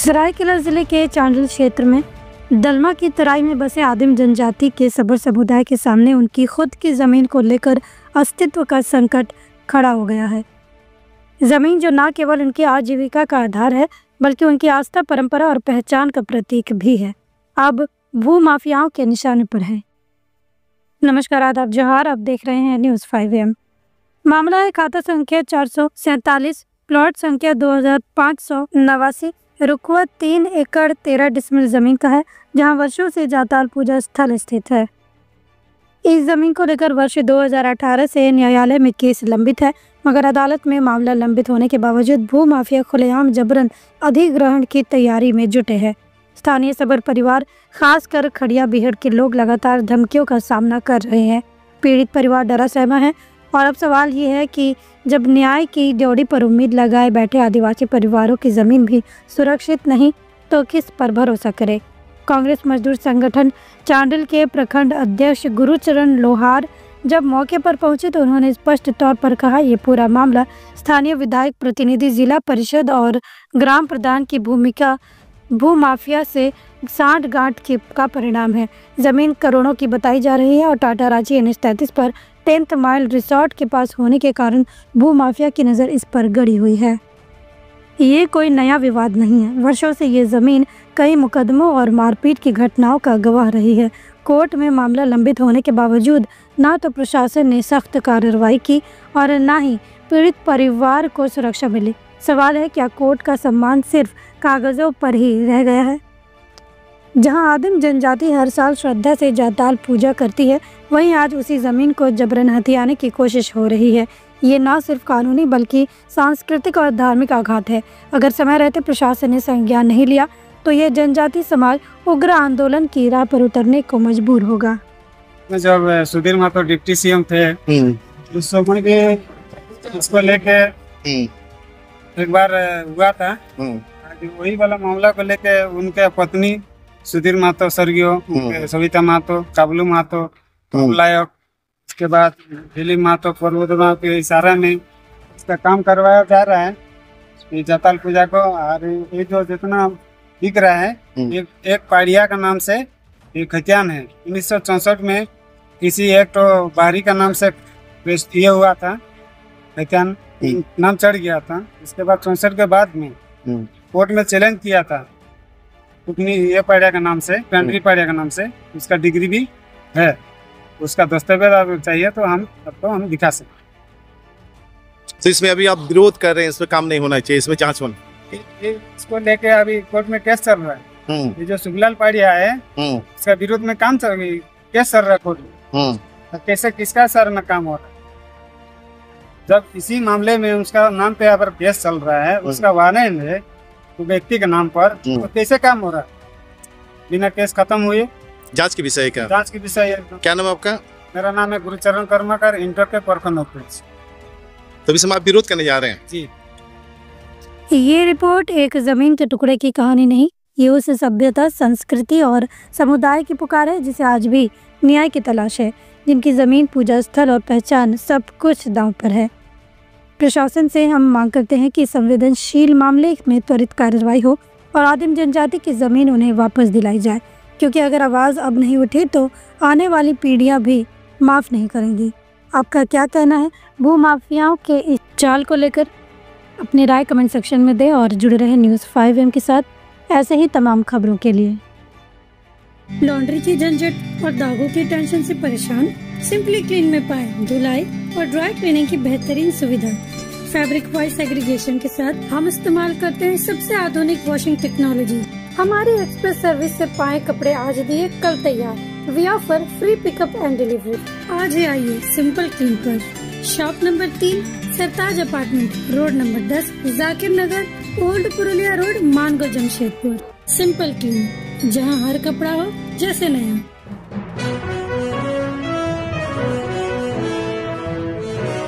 सरायकेला जिले के चांडिल क्षेत्र में दलमा की तराई में बसे आदिम जनजाति के सबर समुदाय के सामने उनकी खुद की जमीन को लेकर अस्तित्व का संकट खड़ा हो गया है। जमीन जो न केवल उनकी आजीविका का आधार है बल्कि उनकी आस्था, परंपरा और पहचान का प्रतीक भी है, अब भू माफियाओं के निशाने पर है। नमस्कार, आदाब, जोहार। आप देख रहे हैं न्यूज़ 5 AM। मामला है खाता संख्या 447, प्लॉट संख्या 2589, रुकवा 3 एकड़ 13 डिसमिल जमीन का है, जहां वर्षों से जाताल पूजा स्थल स्थित है। इस जमीन को लेकर वर्ष 2018 से न्यायालय में केस लंबित है, मगर अदालत में मामला लंबित होने के बावजूद भू माफिया खुलेआम जबरन अधिग्रहण की तैयारी में जुटे हैं। स्थानीय सबर परिवार, खासकर खड़िया बीहड़ के लोग लगातार धमकियों का सामना कर रहे हैं। पीड़ित परिवार डरा सहमा है और अब सवाल ये है कि जब न्याय की ड्योढ़ी पर उम्मीद लगाए बैठे आदिवासी परिवारों की जमीन भी सुरक्षित नहीं तो किस पर भरोसा करे। कांग्रेस मजदूर संगठन चांडिल के प्रखंड अध्यक्ष गुरुचरण लोहार जब मौके पर पहुंचे तो उन्होंने स्पष्ट तौर पर कहा, ये पूरा मामला स्थानीय विधायक प्रतिनिधि, जिला परिषद और ग्राम प्रधान की भूमिका भू माफिया से सांठ-गांठ का परिणाम है। जमीन करोड़ों की बताई जा रही है और टाटा रांची NH-33 पर 10th माइल रिसोर्ट के पास होने के कारण भू माफिया की नज़र इस पर गड़ी हुई है। ये कोई नया विवाद नहीं है। वर्षों से ये ज़मीन कई मुकदमों और मारपीट की घटनाओं का गवाह रही है। कोर्ट में मामला लंबित होने के बावजूद ना तो प्रशासन ने सख्त कार्रवाई की और ना ही पीड़ित परिवार को सुरक्षा मिली। सवाल है, क्या कोर्ट का सम्मान सिर्फ कागज़ों पर ही रह गया है? जहां आदिम जनजाति हर साल श्रद्धा से जाताल पूजा करती है, वहीं आज उसी ज़मीन को जबरन हथियाने की कोशिश हो रही है। ये न सिर्फ कानूनी बल्कि सांस्कृतिक और धार्मिक आघात है। अगर समय रहते प्रशासन ने संज्ञान नहीं लिया तो ये जनजाति समाज उग्र आंदोलन की राह पर उतरने को मजबूर होगा। जब सुधीर महतो डिप्टी CM थे उस समय के इसको लेके एक बार हुआ था, वही वाला मामला को लेके उनके पत्नी सुधीर महतो स्वर्गीय, सविता महतो, काबलू महतो, लायक, उसके बाद दिलीप महतो पर्वतमा के इशारा में इसका काम करवाया जा रहा है ये जाताल पूजा को। और ये जो जितना दिख रहा है एक पाड़िया का नाम से एक खतियान है। 1964 में किसी एक तो बाहरी का नाम से ये हुआ था, खतियान नाम चढ़ गया था। इसके बाद 64 के बाद में कोर्ट में चैलेंज किया था उतनी ये पाड़िया का नाम से, पेंड्री पाड़िया का नाम से, उसका डिग्री भी है, उसका दस्तावेज चाहिए तो हम दिखा सकते। तो इसमें अभी आप विरोध कर रहे हैं, इसमें काम नहीं होना चाहिए, इसमें जांच होना। इसको लेके अभी कोर्ट में केस चल रहा है। ये जो सुगलाल पाड़िया है इसका विरोध में काम चल रही, केस चल रहा है कोर्ट में। तो कैसे किसका सर में काम हो रहा है? जब इसी मामले में उसका नाम पे अगर केस चल रहा है, उसका वारंट है तो व्यक्ति के नाम पर, तो कैसे काम हो रहा है बिना केस खत्म हुए? जांच के विषय का, जांच के विषय है। क्या नाम है आपका? मेरा नाम है गुरुचरण कर्मकर, इंटर के प्रखंड ऑफिस। तो इसमें आप विरोध करने जा रहे हैं? जी। ये रिपोर्ट एक जमीन के टुकड़े की कहानी नहीं, ये उस सभ्यता, संस्कृति और समुदाय की पुकार है जिसे आज भी न्याय की तलाश है, जिनकी जमीन, पूजा स्थल और पहचान सब कुछ दांव पर है। प्रशासन से हम मांग करते हैं कि संवेदनशील मामले में त्वरित कार्रवाई हो और आदिम जनजाति की जमीन उन्हें वापस दिलाई जाए, क्योंकि अगर आवाज़ अब नहीं उठी तो आने वाली पीढ़ियां भी माफ़ नहीं करेंगी। आपका क्या कहना है भू माफियाओं के इस चाल को लेकर? अपनी राय कमेंट सेक्शन में दें और जुड़े रहें न्यूज़ 5 AM के साथ ऐसे ही तमाम खबरों के लिए। लॉन्ड्री की झंझट और दागों की टेंशन से परेशान? सिंपली क्लीन में पाएं धुलाई और ड्राई क्लीनिंग की बेहतरीन सुविधा। फैब्रिक वॉइस एग्रीगेशन के साथ हम इस्तेमाल करते हैं सबसे आधुनिक वॉशिंग टेक्नोलॉजी। हमारी एक्सप्रेस सर्विस से पाए कपड़े आज दिए कल तैयार। We offer free pickup and delivery. आज ही आइए सिंपल क्लीन पर। Shop number 3, Sartaj apartment, road number 10, Zakir Nagar, old Purulia road, Mango, Jamshedpur. Simple clean, जहां हर कपड़ा हो जैसे नया।